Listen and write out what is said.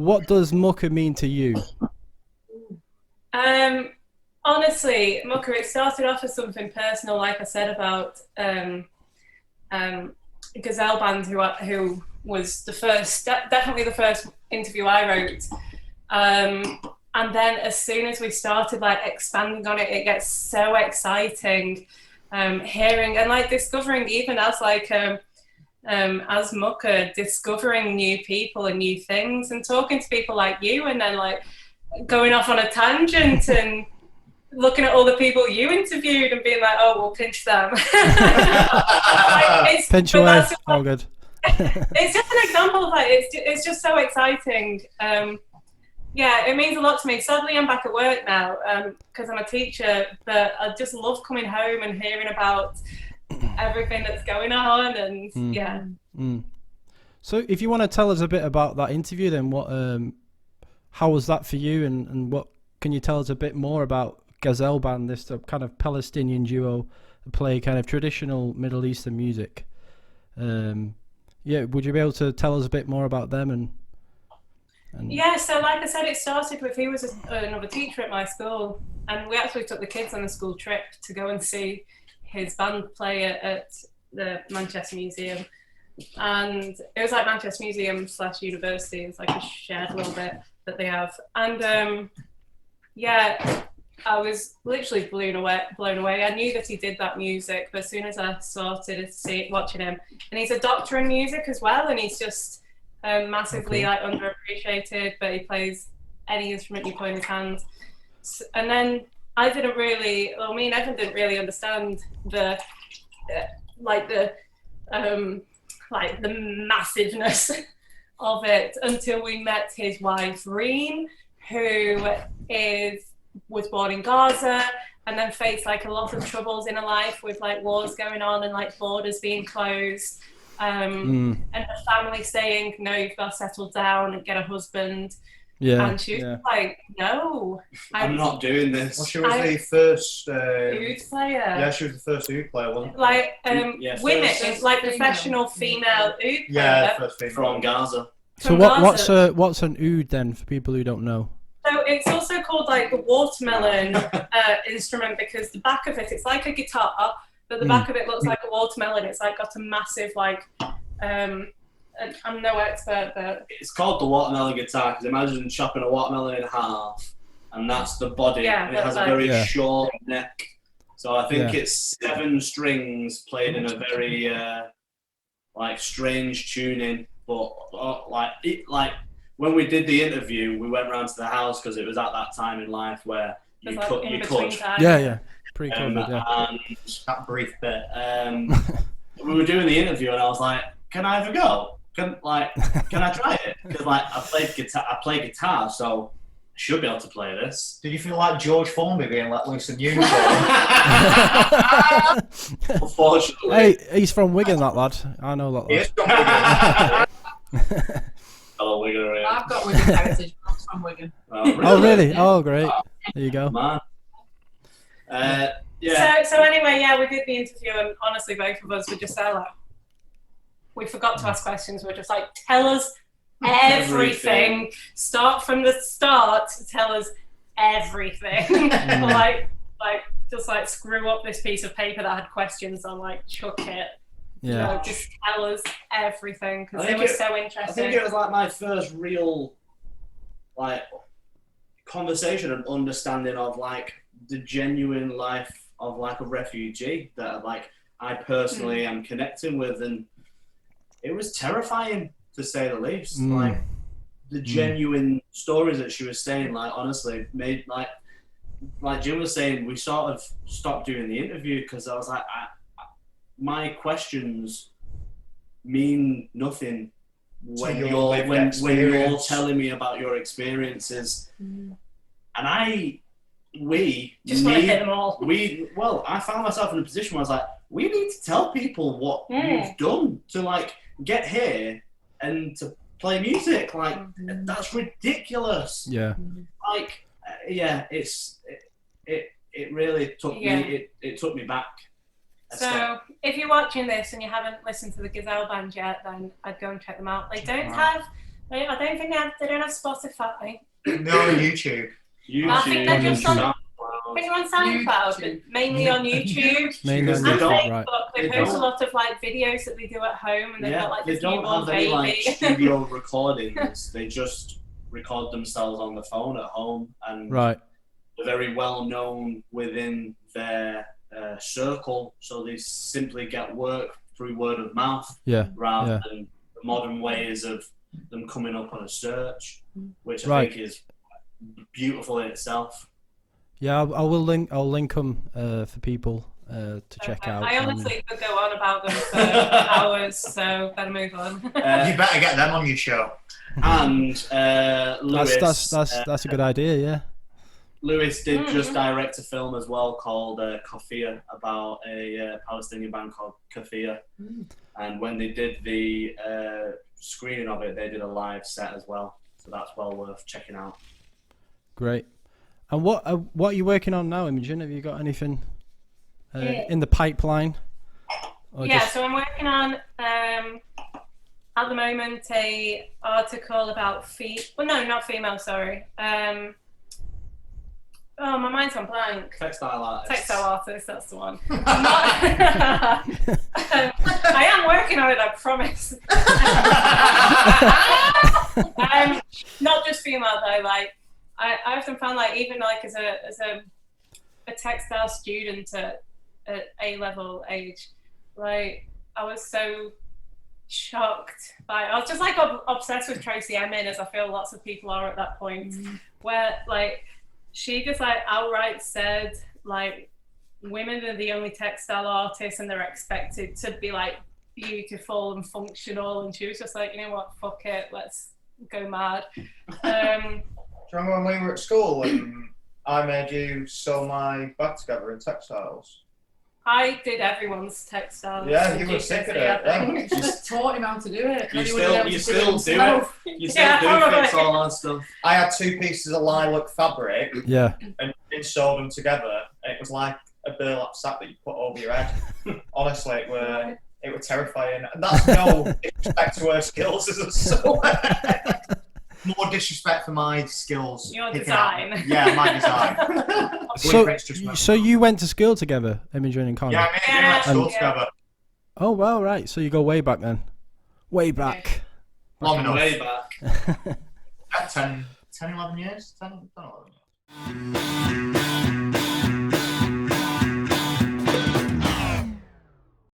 what does MUKA mean to you? Honestly, MUKA, it started off as something personal, like I said about Gazelleband, who was the first, definitely the first interview I wrote. And then as soon as we started like expanding on it, it gets so exciting, hearing and like discovering, even as like as MUKA, discovering new people and new things, and talking to people like you, and then like going off on a tangent and looking at all the people you interviewed and being like, oh, we'll pinch them. Like, Pinch away. Oh, good. It's just an example of like, it's just so exciting. Yeah, it means a lot to me. Sadly, I'm back at work now because I'm a teacher, but I just love coming home and hearing about everything that's going on, and yeah. So if you want to tell us a bit about that interview, then what, how was that for you, and what can you tell us a bit more about Gazelleband, this kind of Palestinian duo that play kind of traditional Middle Eastern music? Yeah, would you be able to tell us a bit more about them? And yeah, so like I said, it started with, he was another teacher at my school, and we actually took the kids on a school trip to go and see his band play at the Manchester Museum. And it was like Manchester Museum / university. It's like a shared little bit that they have. And yeah, I was literally blown away. I knew that he did that music, but as soon as I started watching him, and he's a doctor in music as well, and he's just massively like underappreciated, but he plays any instrument you put in his hands. And then I didn't really, well, me and Evan didn't really understand the massiveness of it until we met his wife Reen, who was born in Gaza and then faced like a lot of troubles in her life with like wars going on and like borders being closed, and her family saying, no, you've got to settle down and get a husband. yeah, and she was like, no, I'm not doing this. Well, she was the first oud player. Yeah, she was the first oud player, wasn't Like women, first like professional female oud player. Yeah, first female. From Gaza. so what's an oud then, for people who don't know? So it's also called like a watermelon instrument, because the back of it's like a guitar, but the back of it looks like a watermelon. It's like got a massive like, I'm no expert, but It's called the watermelon guitar because imagine chopping a watermelon in half, and that's the body. Yeah, it has a like, very short neck. So I think Yeah. it's 7 strings played in a very like strange tuning, but like when we did the interview, we went round to the house because it was at that time in life where you it's like could, in you between could. time. Yeah, pre-COVID, yeah. And that brief bit. we were doing the interview, and I was like, "Can I have a go? Can I try it? Because like I play guitar, so I should be able to play this." Did you feel like George Formby being let loose in uniform? Unfortunately. Hey, he's from Wigan, that lad. I know that lad. Hello, Wigan. I've got Wigan heritage. I'm from Wigan. Oh, really? Oh, great. There you go. Man. Yeah. So anyway, yeah, we did the interview, and honestly, both of us were just there like, we forgot to ask questions. We're just like, tell us everything. Start from the start. Tell us everything. like just like screw up this piece of paper that had questions on, like chuck it. Yeah. You know, just tell us everything, because it was so interesting. I think it was like my first real like conversation and understanding of like the genuine life of like a refugee that like I personally am connecting with, and it was terrifying to say the least. Like the genuine stories that she was saying, like honestly made like Jim was saying, we sort of stopped doing the interview because I was like, my questions mean nothing when you're telling me about your experiences, and we just want to hit them all. I found myself in a position where I was like, we need to tell people what you've done to like get here and to play music. Like that's ridiculous. Yeah. Like it really took me. It took me back. So if you're watching this and you haven't listened to the Gazelleband yet, then I'd go and check them out. They don't have I don't think they don't have Spotify. No, on YouTube. I think they're just on. SoundCloud. I think they're on SoundCloud, but mainly on YouTube. Mainly on Because they And don't- YouTube, right? Facebook. They They post a don't- lot of like videos that they do at home, and they've got like they this don't newborn have any like baby. studio recordings. They just record themselves on the phone at home, and Right. they're very well known within their circle. So they simply get work through word of mouth Yeah. rather Yeah. than the modern ways of them coming up on a search, which I Right. think is beautiful in itself. Yeah, I will link. I'll link them for people to check out. I and- honestly could go on about them for hours, so better move on. You better get them on your show. And Lewis, that's a good idea. Yeah. Lewis did just direct a film as well called Kafia, about a Palestinian band called Kafia. And when they did the screening of it, they did a live set as well. So that's well worth checking out. Great. And what are you working on now, Imogen? Have you got anything in the pipeline? Or Yeah, just- so I'm working on at the moment a article about not female, sorry. Oh, my mind's on blank. Textile artist. Textile artist, that's the one. I am working on it, I promise. Not just female though, like I often found like even like as a textile student at A-level age, like I was so shocked by, I was just like obsessed with Tracy Emin, as I feel lots of people are at that point, where like she just like outright said like women are the only textile artists and they're expected to be like beautiful and functional, and she was just like, you know what, fuck it, let's go mad. Do you remember when we were at school and I made you sew my bag together in textiles? I did everyone's textiles. Yeah, you were sick of it. Yeah. Just taught him how to do it. You and he wouldn't be able to still do it. himself. You still Yeah, do probably. fix all that stuff. I had 2 pieces of lilac fabric Yeah. and sewed them together. And it was like a burlap sack that you put over your head. Honestly, it were terrifying. And that's no disrespect to her skills as a sewer. More disrespect for my skills. Your picking out- design. Yeah, my design. Blueprints just went- So you went to school together, Imogen and Connor? Yeah, me and you went to school Yeah. together. Oh, well, right. So you go way back then. Way back. Long enough. Way back. 10, 11 years? 10, 11 years.